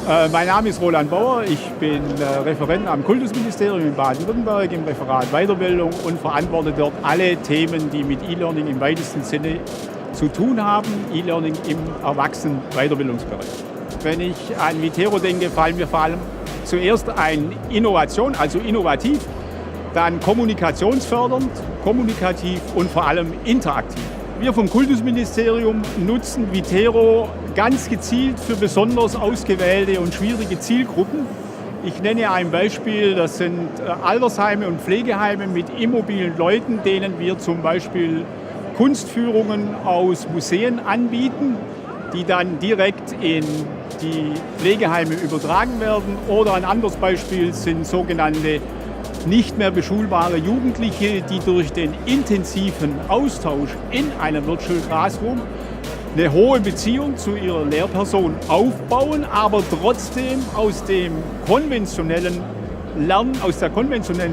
Mein Name ist Roland Bauer, ich bin Referent am Kultusministerium in Baden-Württemberg im Referat Weiterbildung und verantworte dort alle Themen, die mit E-Learning im weitesten Sinne zu tun haben, E-Learning im Erwachsenen-Weiterbildungsbereich. Wenn ich an Vitero denke, fallen mir vor allem zuerst ein Innovation, also innovativ, dann kommunikationsfördernd, kommunikativ und vor allem interaktiv. Wir vom Kultusministerium nutzen Vitero ganz gezielt für besonders ausgewählte und schwierige Zielgruppen. Ich nenne ein Beispiel, das sind Altersheime und Pflegeheime mit immobilen Leuten, denen wir zum Beispiel Kunstführungen aus Museen anbieten, die dann direkt in die Pflegeheime übertragen werden. Oder ein anderes Beispiel sind sogenannte nicht mehr beschulbare Jugendliche, die durch den intensiven Austausch in einem Virtual Classroom eine hohe Beziehung zu ihrer Lehrperson aufbauen, aber trotzdem aus der konventionellen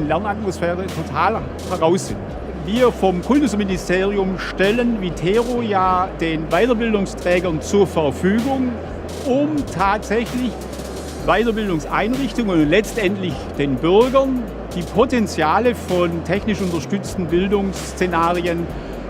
Lernatmosphäre total heraus sind. Wir vom Kultusministerium stellen Vitero ja den Weiterbildungsträgern zur Verfügung, um tatsächlich Weiterbildungseinrichtungen und letztendlich den Bürgern die Potenziale von technisch unterstützten Bildungsszenarien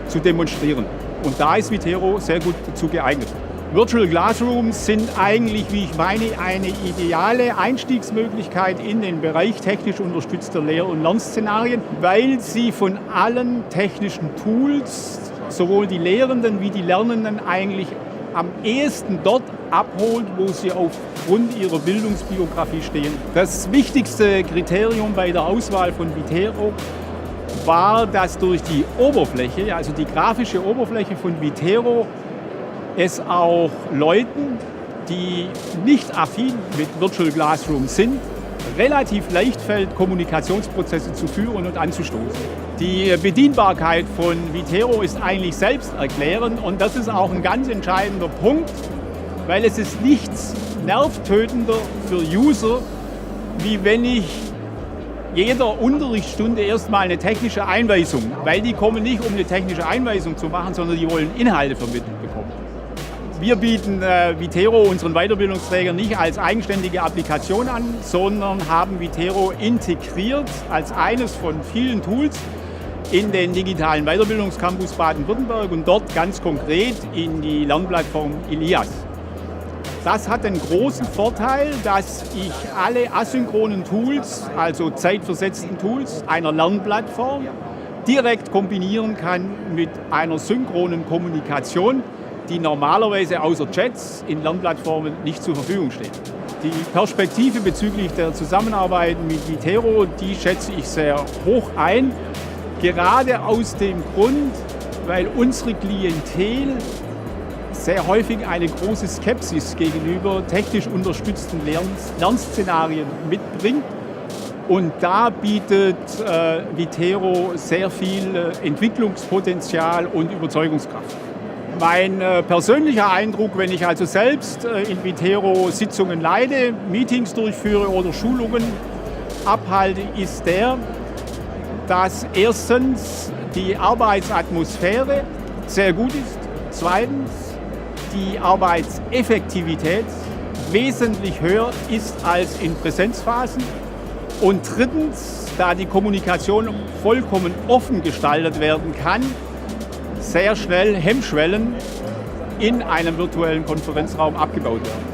zu demonstrieren. Und da ist Vitero sehr gut dazu geeignet. Virtual Classrooms sind eigentlich, wie ich meine, eine ideale Einstiegsmöglichkeit in den Bereich technisch unterstützter Lehr- und Lernszenarien, weil sie von allen technischen Tools sowohl die Lehrenden wie die Lernenden eigentlich am ehesten dort abholt, wo sie aufgrund ihrer Bildungsbiografie stehen. Das wichtigste Kriterium bei der Auswahl von Vitero war, dass durch die Oberfläche, also die grafische Oberfläche von Vitero, es auch Leuten, die nicht affin mit Virtual Classrooms sind, relativ leicht fällt, Kommunikationsprozesse zu führen und anzustoßen. Die Bedienbarkeit von Vitero ist eigentlich selbsterklärend und das ist auch ein ganz entscheidender Punkt, weil es ist nichts nervtötender für User, wie wenn ich jeder Unterrichtsstunde erstmal eine technische Einweisung, weil die kommen nicht, um eine technische Einweisung zu machen, sondern die wollen Inhalte vermittelt bekommen. Wir bieten Vitero unseren Weiterbildungsträgern nicht als eigenständige Applikation an, sondern haben Vitero integriert als eines von vielen Tools in den digitalen Weiterbildungscampus Baden-Württemberg und dort ganz konkret in die Lernplattform Ilias. Das hat den großen Vorteil, dass ich alle asynchronen Tools, also zeitversetzten Tools einer Lernplattform direkt kombinieren kann mit einer synchronen Kommunikation, die normalerweise außer Chats in Lernplattformen nicht zur Verfügung steht. Die Perspektive bezüglich der Zusammenarbeit mit Vitero, die schätze ich sehr hoch ein, gerade aus dem Grund, weil unsere Klientel sehr häufig eine große Skepsis gegenüber technisch unterstützten Lernszenarien mitbringt. Und da bietet Vitero sehr viel Entwicklungspotenzial und Überzeugungskraft. Mein persönlicher Eindruck, wenn ich also selbst in Vitero Sitzungen leite, Meetings durchführe oder Schulungen abhalte, ist der, dass erstens die Arbeitsatmosphäre sehr gut ist, zweitens die Arbeitseffektivität wesentlich höher ist als in Präsenzphasen und drittens, da die Kommunikation vollkommen offen gestaltet werden kann, sehr schnell Hemmschwellen in einem virtuellen Konferenzraum abgebaut werden.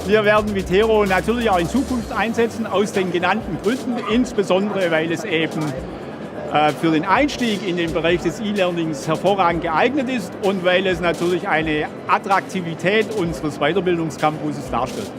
Wir werden Vitero natürlich auch in Zukunft einsetzen, aus den genannten Gründen, insbesondere weil es eben für den Einstieg in den Bereich des E-Learnings hervorragend geeignet ist und weil es natürlich eine Attraktivität unseres Weiterbildungscampuses darstellt.